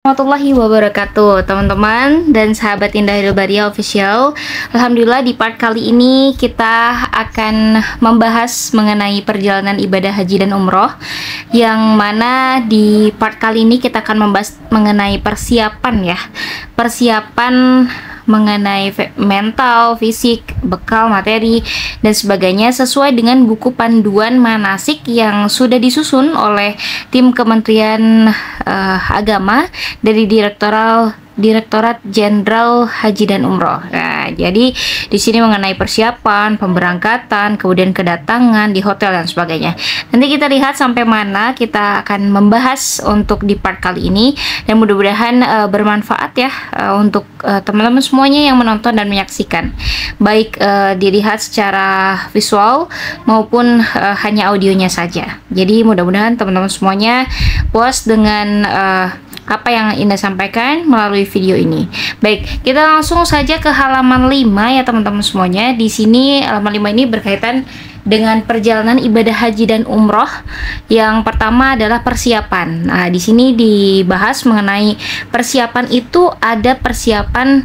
Warahmatullahi wabarakatuh, teman-teman dan sahabat Indah Hilbaria Official. Alhamdulillah, di part kali ini kita akan membahas mengenai perjalanan ibadah haji dan umroh, yang mana di part kali ini kita akan membahas mengenai persiapan mengenai mental, fisik, bekal, materi, dan sebagainya sesuai dengan buku panduan manasik yang sudah disusun oleh tim Kementerian Agama dari Direktorat Jenderal Haji dan Umroh. Nah, jadi di sini mengenai persiapan, pemberangkatan, kemudian kedatangan di hotel dan sebagainya. Nanti kita lihat sampai mana kita akan membahas untuk di part kali ini, dan mudah-mudahan bermanfaat ya untuk teman-teman semuanya yang menonton dan menyaksikan. Baik dilihat secara visual maupun hanya audionya saja. Jadi mudah-mudahan teman-teman semuanya puas dengan apa yang Indah sampaikan melalui video ini. Baik, kita langsung saja ke halaman 5 ya teman-teman semuanya. Di sini halaman 5 ini berkaitan dengan perjalanan ibadah haji dan umroh. Yang pertama adalah persiapan. Nah, di sini dibahas mengenai persiapan itu ada persiapan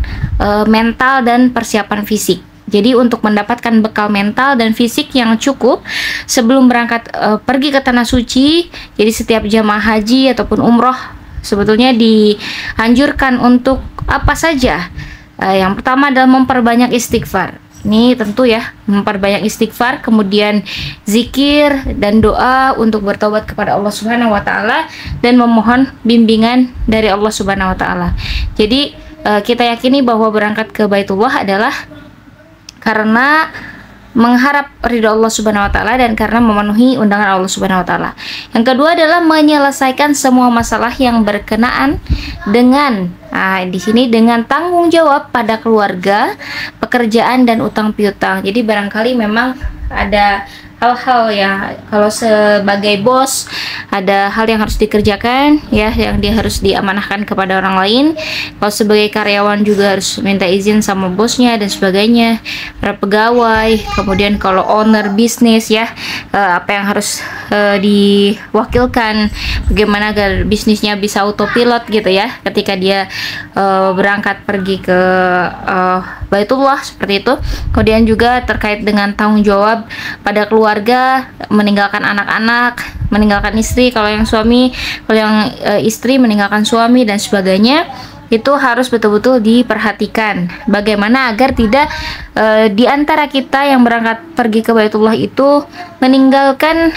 mental dan persiapan fisik. Jadi untuk mendapatkan bekal mental dan fisik yang cukup sebelum berangkat pergi ke tanah suci, jadi setiap jamaah haji ataupun umroh sebetulnya dianjurkan untuk apa saja. Yang pertama adalah memperbanyak istighfar. Ini tentu ya, memperbanyak istighfar, kemudian zikir dan doa untuk bertobat kepada Allah Subhanahu wa taala dan memohon bimbingan dari Allah Subhanahu wa taala. Jadi kita yakini bahwa berangkat ke Baitullah adalah karena mengharap ridho Allah Subhanahu wa taala dan karena memenuhi undangan Allah Subhanahu wa taala. Yang kedua adalah menyelesaikan semua masalah yang berkenaan dengan di sini dengan tanggung jawab pada keluarga, pekerjaan dan utang piutang. Jadi barangkali memang ada hal-hal ya, kalau sebagai bos ada hal yang harus dikerjakan ya, yang dia harus diamanahkan kepada orang lain. Kalau sebagai karyawan juga harus minta izin sama bosnya dan sebagainya, para pegawai. Kemudian kalau owner bisnis ya, apa yang harus diwakilkan, bagaimana agar bisnisnya bisa autopilot gitu ya ketika dia berangkat pergi ke Baitullah, seperti itu. Kemudian juga terkait dengan tanggung jawab pada keluarga, meninggalkan anak-anak, meninggalkan istri kalau yang suami, kalau yang istri meninggalkan suami dan sebagainya. Itu harus betul-betul diperhatikan bagaimana agar tidak di antara kita yang berangkat pergi ke Baitullah itu meninggalkan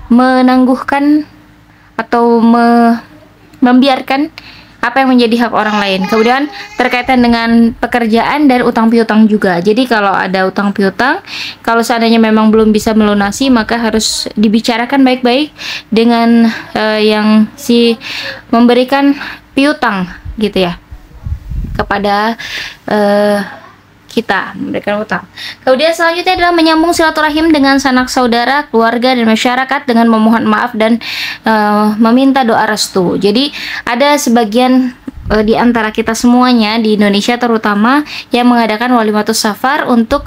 menangguhkan atau membiarkan apa yang menjadi hak orang lain. Kemudian terkaitan dengan pekerjaan dan utang piutang juga. Jadi kalau ada utang piutang, kalau seandainya memang belum bisa melunasi, maka harus dibicarakan baik-baik dengan yang memberikan piutang gitu ya, kepada kita memberikan utang. Kemudian selanjutnya adalah menyambung silaturahim dengan sanak saudara, keluarga dan masyarakat dengan memohon maaf dan meminta doa restu. Jadi ada sebagian di antara kita semuanya di Indonesia terutama yang mengadakan walimatus safar untuk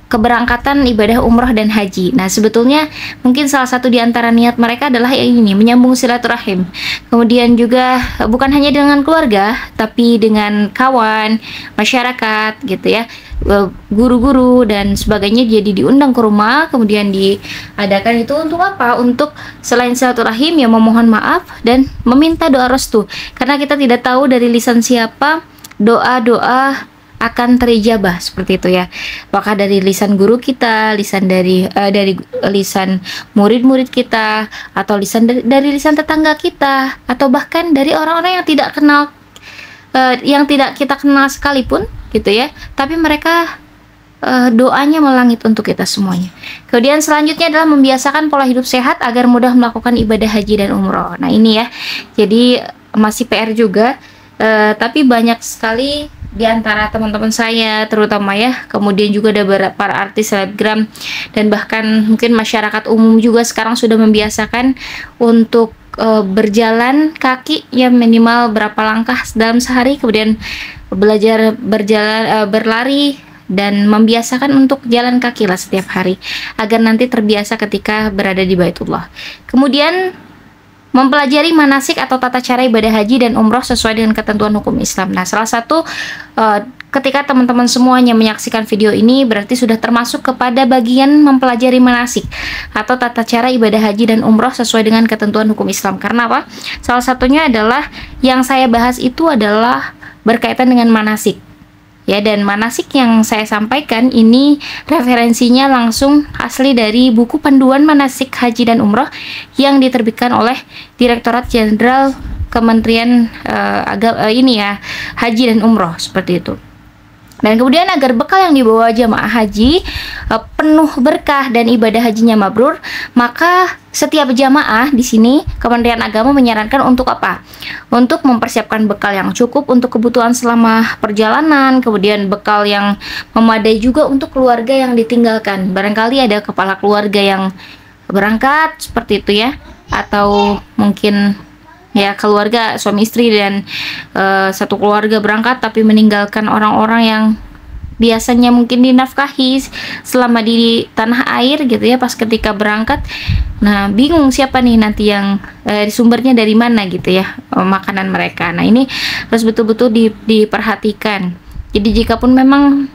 keberangkatan ibadah umroh dan haji. Nah, sebetulnya mungkin salah satu di antara niat mereka adalah ini, menyambung silaturahim. Kemudian juga bukan hanya dengan keluarga, tapi dengan kawan, masyarakat gitu ya, guru-guru dan sebagainya. Jadi diundang ke rumah, kemudian diadakan itu untuk apa? Untuk selain silaturahim ya memohon maaf dan meminta doa restu. Karena kita tidak tahu dari lisan siapa doa-doa akan terijabah, seperti itu ya. Apakah dari lisan guru kita, lisan dari lisan murid-murid kita, atau dari lisan tetangga kita, atau bahkan dari orang-orang yang tidak kenal, yang tidak kita kenal sekalipun gitu ya. Tapi mereka doanya melangit untuk kita semuanya. Kemudian selanjutnya adalah membiasakan pola hidup sehat agar mudah melakukan ibadah haji dan umroh. Nah ini ya, jadi masih PR juga, tapi banyak sekali di antara teman-teman saya terutama ya, kemudian juga ada beberapa artis selebgram dan bahkan mungkin masyarakat umum juga sekarang sudah membiasakan untuk berjalan kaki ya minimal berapa langkah dalam sehari, kemudian belajar berlari dan membiasakan untuk jalan kaki lah setiap hari agar nanti terbiasa ketika berada di Baitullah. Kemudian mempelajari manasik atau tata cara ibadah haji dan umroh sesuai dengan ketentuan hukum Islam. Nah, salah satu ketika teman-teman semuanya menyaksikan video ini berarti sudah termasuk kepada bagian mempelajari manasik atau tata cara ibadah haji dan umroh sesuai dengan ketentuan hukum Islam. Karena apa? Salah satunya adalah yang saya bahas itu adalah berkaitan dengan manasik. Ya, dan manasik yang saya sampaikan ini referensinya langsung asli dari buku panduan manasik haji dan umroh yang diterbitkan oleh Direktorat Jenderal Kementerian Haji dan Umroh, seperti itu. Dan kemudian agar bekal yang dibawa jamaah haji penuh berkah dan ibadah hajinya mabrur, maka setiap jamaah di sini Kementerian Agama menyarankan untuk apa? Untuk mempersiapkan bekal yang cukup untuk kebutuhan selama perjalanan, kemudian bekal yang memadai juga untuk keluarga yang ditinggalkan. Barangkali ada kepala keluarga yang berangkat seperti itu ya, atau mungkin ya keluarga suami istri dan satu keluarga berangkat tapi meninggalkan orang-orang yang biasanya mungkin dinafkahi selama di tanah air gitu ya, pas ketika berangkat. Nah, bingung siapa nih nanti yang sumbernya dari mana gitu ya, makanan mereka. Nah, ini harus betul-betul diperhatikan. Jadi jikapun memang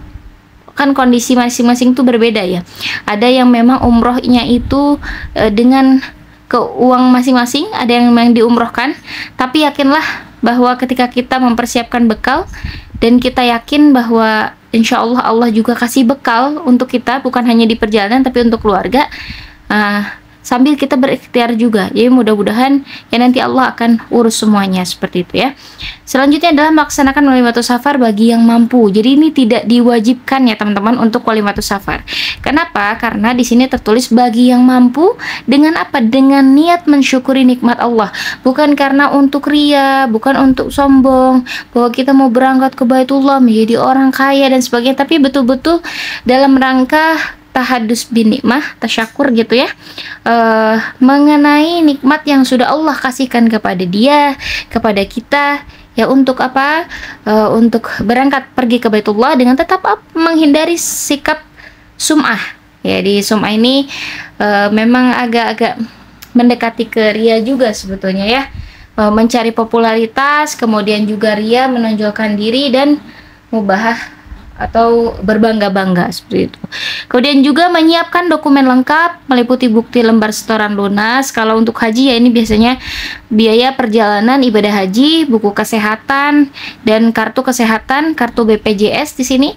kan kondisi masing-masing itu berbeda ya, ada yang memang umrohnya itu dengan ke uang masing-masing, ada yang memang diumrohkan, tapi yakinlah bahwa ketika kita mempersiapkan bekal dan kita yakin bahwa insya Allah Allah juga kasih bekal untuk kita, bukan hanya di perjalanan tapi untuk keluarga, sambil kita berikhtiar juga. Jadi mudah-mudahan ya nanti Allah akan urus semuanya, seperti itu ya. Selanjutnya adalah melaksanakan walimatus safar bagi yang mampu. Jadi ini tidak diwajibkan ya teman-teman untuk walimatus safar. Kenapa? Karena di sini tertulis bagi yang mampu, dengan apa? Dengan niat mensyukuri nikmat Allah. Bukan karena untuk ria, bukan untuk sombong bahwa kita mau berangkat ke Baitullah menjadi orang kaya dan sebagainya, tapi betul-betul dalam rangka tahadus bin nikmah, tasyakur gitu ya, mengenai nikmat yang sudah Allah kasihkan kepada dia, kepada kita ya, untuk apa? Untuk berangkat pergi ke Baitullah dengan tetap menghindari sikap sum'ah ya. Di sum'ah ini memang agak-agak mendekati ke ria juga sebetulnya ya, mencari popularitas, kemudian juga ria, menonjolkan diri dan mubahah atau berbangga-bangga, seperti itu. Kemudian juga menyiapkan dokumen lengkap meliputi bukti lembar setoran lunas. Kalau untuk haji ya ini biasanya biaya perjalanan ibadah haji, buku kesehatan dan kartu kesehatan, kartu BPJS di sini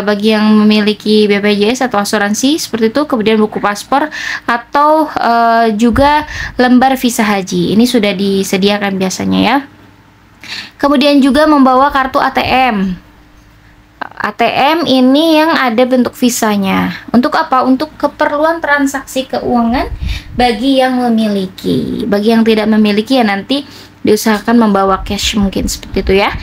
bagi yang memiliki BPJS atau asuransi, seperti itu. Kemudian buku paspor atau juga lembar visa haji. Ini sudah disediakan biasanya ya. Kemudian juga membawa kartu ATM. ATM ini yang ada bentuk visanya. Untuk apa? Untuk keperluan transaksi keuangan bagi yang memiliki. Bagi yang tidak memiliki ya nanti diusahakan membawa cash mungkin, seperti itu ya.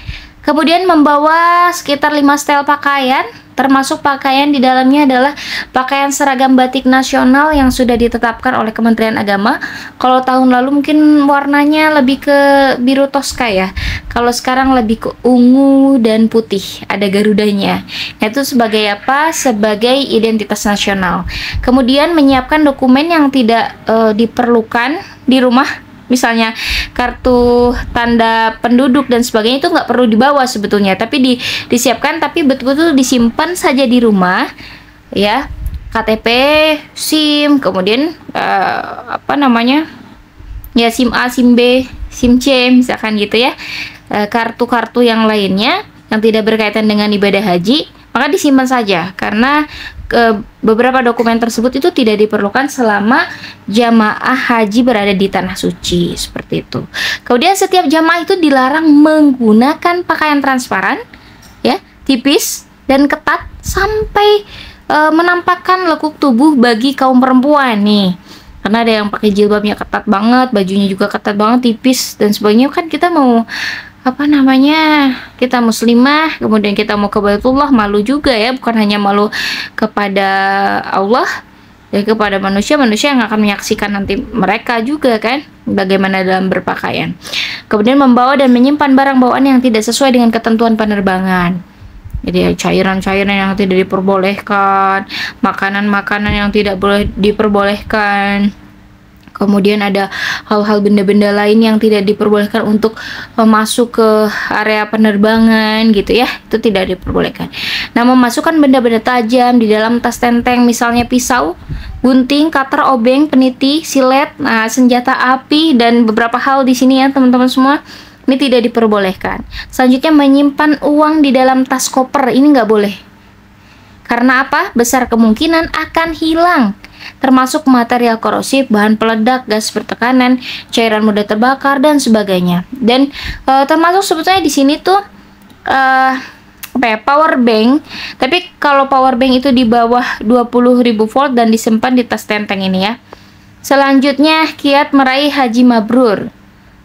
Kemudian membawa sekitar 5 setel pakaian, termasuk pakaian di dalamnya adalah pakaian seragam batik nasional yang sudah ditetapkan oleh Kementerian Agama. Kalau tahun lalu mungkin warnanya lebih ke biru toska ya. Kalau sekarang lebih ke ungu dan putih, ada garudanya. Itu sebagai apa? Sebagai identitas nasional. Kemudian menyiapkan dokumen yang tidak diperlukan di rumah. Misalnya kartu tanda penduduk dan sebagainya itu nggak perlu dibawa sebetulnya, tapi disiapkan, tapi betul-betul disimpan saja di rumah ya. KTP, SIM, kemudian apa namanya ya, SIM A, SIM B, SIM C misalkan gitu ya. Kartu-kartu yang lainnya yang tidak berkaitan dengan ibadah haji maka disimpan saja, karena beberapa dokumen tersebut itu tidak diperlukan selama jamaah haji berada di tanah suci, seperti itu. Kemudian setiap jamaah itu dilarang menggunakan pakaian transparan ya, tipis dan ketat sampai menampakkan lekuk tubuh bagi kaum perempuan nih. Karena ada yang pakai jilbabnya ketat banget, bajunya juga ketat banget, tipis dan sebagainya. Kan kita mau apa namanya, kita muslimah, kemudian kita mau ke Baitullah, malu juga ya, bukan hanya malu kepada Allah ya, kepada manusia yang akan menyaksikan nanti mereka juga kan bagaimana dalam berpakaian. Kemudian membawa dan menyimpan barang bawaan yang tidak sesuai dengan ketentuan penerbangan. Jadi cairan-cairan yang tidak diperbolehkan, makanan-makanan yang tidak boleh diperbolehkan. Kemudian ada hal-hal benda-benda lain yang tidak diperbolehkan untuk masuk ke area penerbangan gitu ya, itu tidak diperbolehkan. Nah, memasukkan benda-benda tajam di dalam tas tenteng, misalnya pisau, gunting, cutter, obeng, peniti, silet, nah, senjata api, dan beberapa hal di sini ya teman-teman semua, ini tidak diperbolehkan. Selanjutnya, menyimpan uang di dalam tas koper, ini nggak boleh. Karena apa? Besar kemungkinan akan hilang, termasuk material korosif, bahan peledak, gas bertekanan, cairan mudah terbakar, dan sebagainya. Dan termasuk sebetulnya di sini tuh apa ya, power bank. Tapi kalau power bank itu di bawah 20.000 volt dan disimpan di tas tenteng ini ya. Selanjutnya, kiat meraih haji mabrur.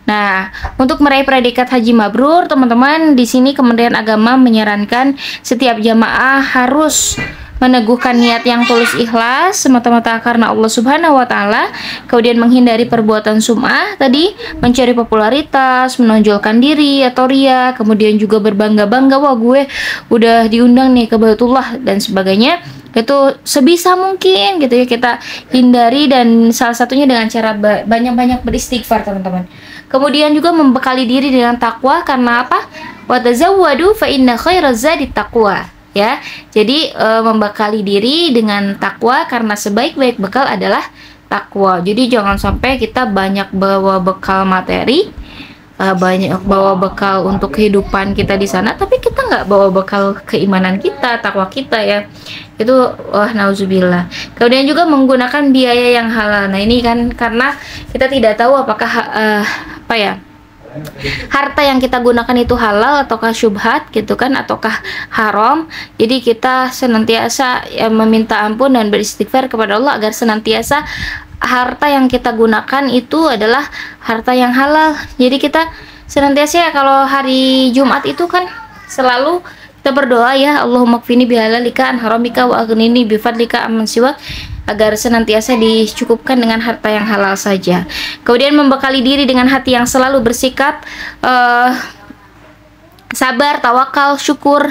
Nah, untuk meraih predikat haji mabrur, teman-teman, di sini Kementerian Agama menyarankan setiap jamaah harus meneguhkan niat yang tulus ikhlas semata-mata karena Allah Subhanahu wa Ta'ala, kemudian menghindari perbuatan sum'ah tadi, mencari popularitas, menonjolkan diri atau ria, kemudian juga berbangga-bangga, wah gue udah diundang nih ke Baitullah dan sebagainya. Itu sebisa mungkin gitu ya kita hindari, dan salah satunya dengan cara banyak-banyak beristighfar, teman-teman. Kemudian juga membekali diri dengan takwa, karena apa? Wa tazawwadu fa inna khairaz zadi taqwa. Ya, jadi membekali diri dengan takwa karena sebaik-baik bekal adalah takwa. Jadi jangan sampai kita banyak bawa bekal materi, banyak bawa bekal untuk kehidupan kita di sana, tapi kita nggak bawa bekal keimanan kita, takwa kita ya. Itu nauzubillah. Kemudian juga menggunakan biaya yang halal. Nah, ini kan karena kita tidak tahu apakah harta yang kita gunakan itu halal ataukah syubhat gitu kan, ataukah haram. Jadi kita senantiasa meminta ampun dan beristighfar kepada Allah agar senantiasa harta yang kita gunakan itu adalah harta yang halal. Jadi kita senantiasa kalau hari Jumat itu kan selalu kita berdoa ya, Allahumma kfini bihalalika an haramika wa aghnini bifadlika amman siwak, agar senantiasa dicukupkan dengan harta yang halal saja. Kemudian membekali diri dengan hati yang selalu bersikap sabar, tawakal, syukur.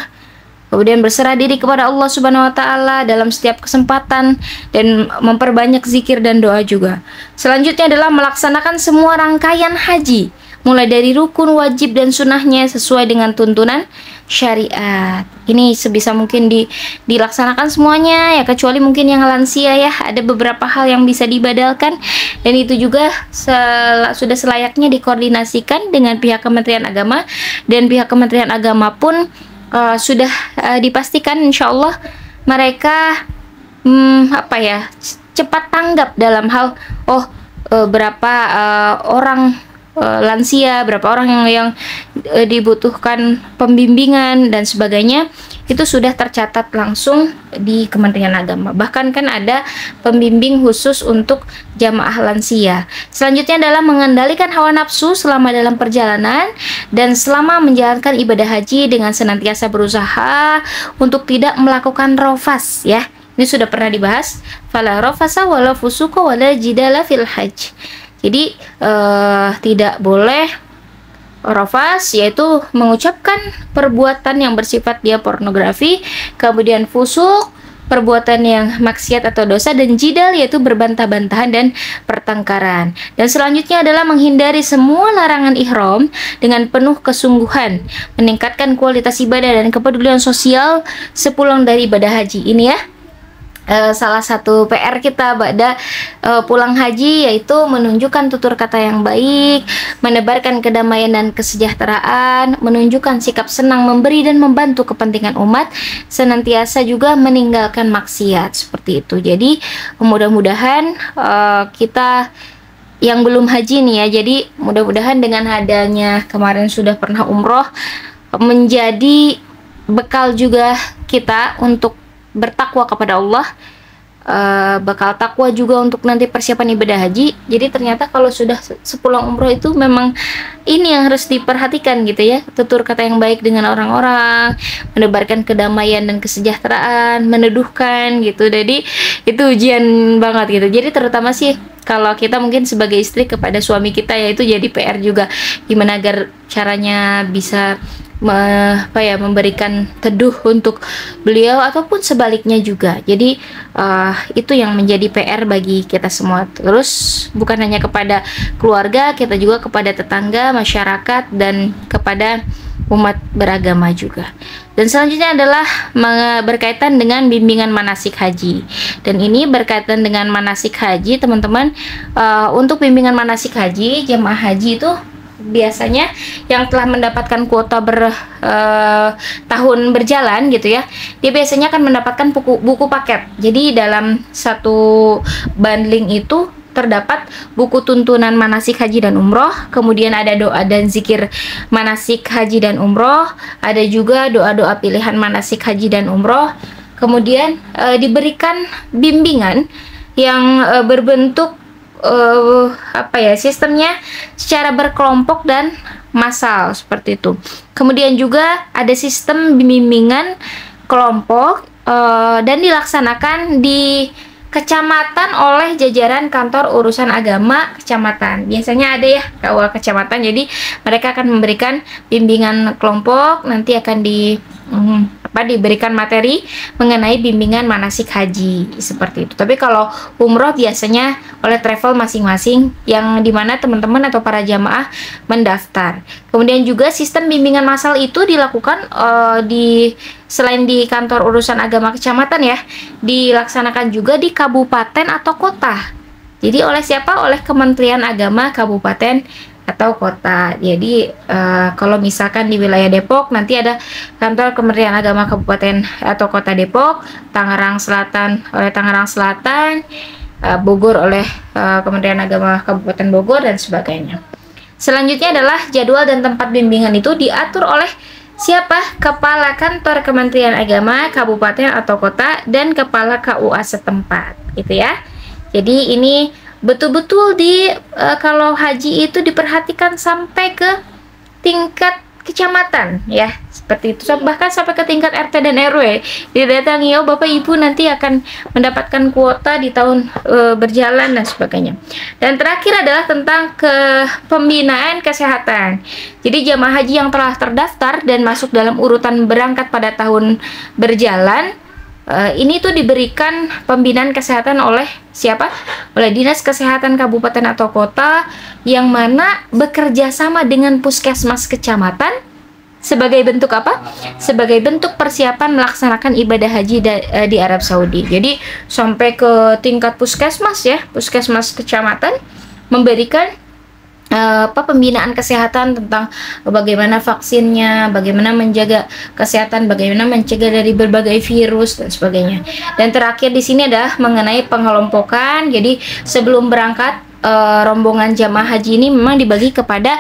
Kemudian berserah diri kepada Allah Subhanahu wa Ta'ala dalam setiap kesempatan, dan memperbanyak zikir dan doa juga. Selanjutnya adalah melaksanakan semua rangkaian haji, mulai dari rukun, wajib, dan sunnahnya sesuai dengan tuntunan syariat. Ini sebisa mungkin dilaksanakan semuanya ya, kecuali mungkin yang lansia ya, ada beberapa hal yang bisa dibadalkan, dan itu juga sudah selayaknya dikoordinasikan dengan pihak Kementerian Agama, dan pihak Kementerian Agama pun sudah dipastikan insya Allah mereka cepat tanggap dalam hal berapa orang lansia, berapa orang yang dibutuhkan pembimbingan dan sebagainya, itu sudah tercatat langsung di Kementerian Agama. Bahkan kan ada pembimbing khusus untuk jamaah lansia. Selanjutnya adalah mengendalikan hawa nafsu selama dalam perjalanan dan selama menjalankan ibadah haji dengan senantiasa berusaha untuk tidak melakukan rofas ya. Ini sudah pernah dibahas. Fala rofasa wala fusuqa wala jidala fil hajj. Jadi tidak boleh rofas, yaitu mengucapkan perbuatan yang bersifat dia pornografi, kemudian fusuk, perbuatan yang maksiat atau dosa, dan jidal yaitu berbantah-bantahan dan pertengkaran. Dan selanjutnya adalah menghindari semua larangan ihram dengan penuh kesungguhan, meningkatkan kualitas ibadah dan kepedulian sosial sepulang dari ibadah haji. Ini ya salah satu PR kita pada pulang haji, yaitu menunjukkan tutur kata yang baik, menebarkan kedamaian dan kesejahteraan, menunjukkan sikap senang memberi dan membantu kepentingan umat, senantiasa juga meninggalkan maksiat, seperti itu. Jadi mudah-mudahan kita yang belum haji nih ya, jadi mudah-mudahan dengan adanya kemarin sudah pernah umroh menjadi bekal juga kita untuk bertakwa kepada Allah, bakal takwa juga untuk nanti persiapan ibadah haji. Jadi ternyata kalau sudah sepulang umroh itu memang ini yang harus diperhatikan gitu ya, tutur kata yang baik dengan orang-orang, menebarkan kedamaian dan kesejahteraan, meneduhkan gitu. Jadi itu ujian banget gitu. Jadi terutama sih kalau kita mungkin sebagai istri kepada suami kita, yaitu jadi PR juga gimana agar caranya bisa memberikan teduh untuk beliau ataupun sebaliknya juga. Jadi itu yang menjadi PR bagi kita semua. Terus bukan hanya kepada keluarga, kita juga kepada tetangga, masyarakat, dan kepada umat beragama juga. Dan selanjutnya adalah berkaitan dengan bimbingan manasik haji. Dan ini berkaitan dengan manasik haji, teman-teman. Untuk bimbingan manasik haji, jemaah haji itu biasanya yang telah mendapatkan kuota tahun berjalan gitu ya, dia biasanya akan mendapatkan buku paket. Jadi dalam satu bundling itu terdapat buku tuntunan manasik haji dan umroh, kemudian ada doa dan zikir manasik haji dan umroh, ada juga doa-doa pilihan manasik haji dan umroh, kemudian diberikan bimbingan yang berbentuk sistemnya secara berkelompok dan massal seperti itu. Kemudian juga ada sistem bimbingan kelompok dan dilaksanakan di kecamatan oleh jajaran kantor urusan agama kecamatan. Biasanya ada ya KUA kecamatan, jadi mereka akan memberikan bimbingan kelompok, nanti akan diberikan materi mengenai bimbingan manasik haji seperti itu. Tapi kalau umroh biasanya oleh travel masing-masing yang dimana teman-teman atau para jamaah mendaftar. Kemudian juga sistem bimbingan massal itu dilakukan selain di kantor urusan agama kecamatan ya, dilaksanakan juga di kabupaten atau kota. Jadi oleh siapa? Oleh Kementerian Agama kabupaten atau kota. Jadi kalau misalkan di wilayah Depok nanti ada kantor Kementerian Agama Kabupaten atau Kota Depok, Tangerang Selatan oleh Tangerang Selatan, Bogor oleh Kementerian Agama Kabupaten Bogor, dan sebagainya. Selanjutnya adalah jadwal dan tempat bimbingan itu diatur oleh siapa? Kepala Kantor Kementerian Agama Kabupaten atau Kota dan Kepala KUA setempat, gitu ya. Jadi ini betul-betul kalau haji itu diperhatikan sampai ke tingkat kecamatan ya, seperti itu, bahkan sampai ke tingkat RT dan RW didatangi, oh Bapak Ibu nanti akan mendapatkan kuota di tahun berjalan dan sebagainya. Dan terakhir adalah tentang pembinaan kesehatan. Jadi jamaah haji yang telah terdaftar dan masuk dalam urutan berangkat pada tahun berjalan, ini tuh diberikan pembinaan kesehatan oleh siapa? Oleh Dinas Kesehatan Kabupaten atau Kota, yang mana bekerja sama dengan puskesmas kecamatan sebagai bentuk apa? Sebagai bentuk persiapan melaksanakan ibadah haji di Arab Saudi. Jadi sampai ke tingkat puskesmas ya, puskesmas kecamatan memberikan pembinaan kesehatan tentang bagaimana vaksinnya, bagaimana menjaga kesehatan, bagaimana mencegah dari berbagai virus dan sebagainya. Dan terakhir di sini adalah mengenai pengelompokan. Jadi sebelum berangkat rombongan jamaah haji ini memang dibagi kepada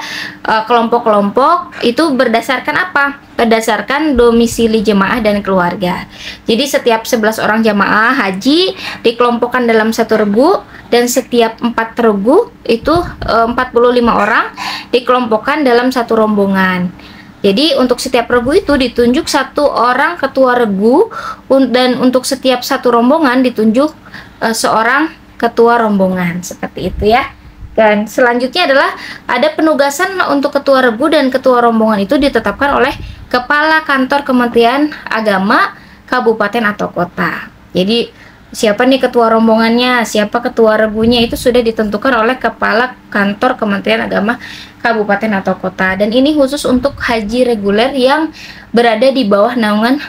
kelompok-kelompok, itu berdasarkan apa? Berdasarkan domisili jemaah dan keluarga. Jadi setiap 11 orang jamaah haji dikelompokkan dalam satu regu, dan setiap 4 regu itu 45 orang dikelompokkan dalam satu rombongan. Jadi untuk setiap regu itu ditunjuk 1 orang ketua regu, dan untuk setiap satu rombongan ditunjuk seorang ketua rombongan, seperti itu ya. Dan selanjutnya adalah ada penugasan untuk ketua regu dan ketua rombongan itu ditetapkan oleh Kepala Kantor Kementerian Agama Kabupaten atau Kota. Jadi siapa nih ketua rombongannya, siapa ketua regunya, itu sudah ditentukan oleh Kepala Kantor Kementerian Agama Kabupaten atau Kota. Dan ini khusus untuk haji reguler yang berada di bawah naungan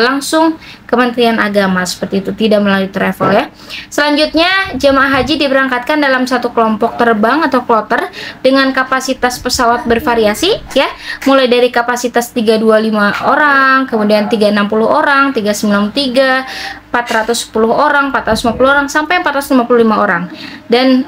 langsung Kementerian Agama, seperti itu, tidak melalui travel ya. Selanjutnya jemaah haji diberangkatkan dalam satu kelompok terbang atau kloter dengan kapasitas pesawat bervariasi ya, mulai dari kapasitas 325 orang, kemudian 360 orang, 393, 410 orang, 450 orang, sampai 455 orang. Dan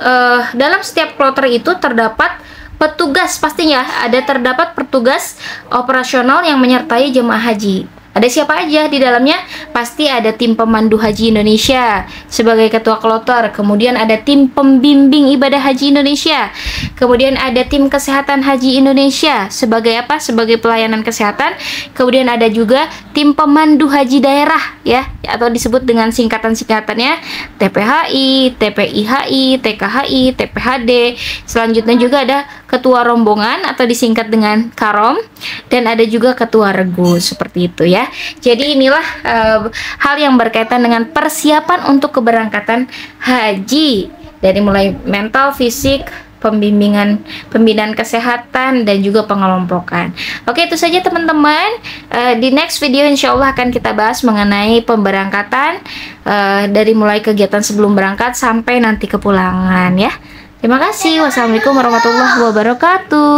dalam setiap kloter itu terdapat petugas, pastinya terdapat petugas operasional yang menyertai jemaah haji. Ada siapa aja di dalamnya? Pasti ada tim pemandu haji Indonesia sebagai ketua kloter, kemudian ada tim pembimbing ibadah haji Indonesia, Kemudian ada tim kesehatan haji Indonesia sebagai apa? Sebagai pelayanan kesehatan. Kemudian ada juga tim pemandu haji daerah ya, atau disebut dengan singkatan-singkatannya TPHI, TPIHI, TKHI, TPHD. Selanjutnya juga ada ketua rombongan atau disingkat dengan Karom, dan ada juga ketua regu, seperti itu ya. Jadi inilah hal yang berkaitan dengan persiapan untuk keberangkatan haji, dari mulai mental, fisik, pembinaan kesehatan, dan juga pengelompokan. Oke, itu saja teman-teman. Di next video insya Allah akan kita bahas mengenai pemberangkatan, dari mulai kegiatan sebelum berangkat sampai nanti kepulangan ya. Terima kasih. Wassalamualaikum warahmatullahi wabarakatuh.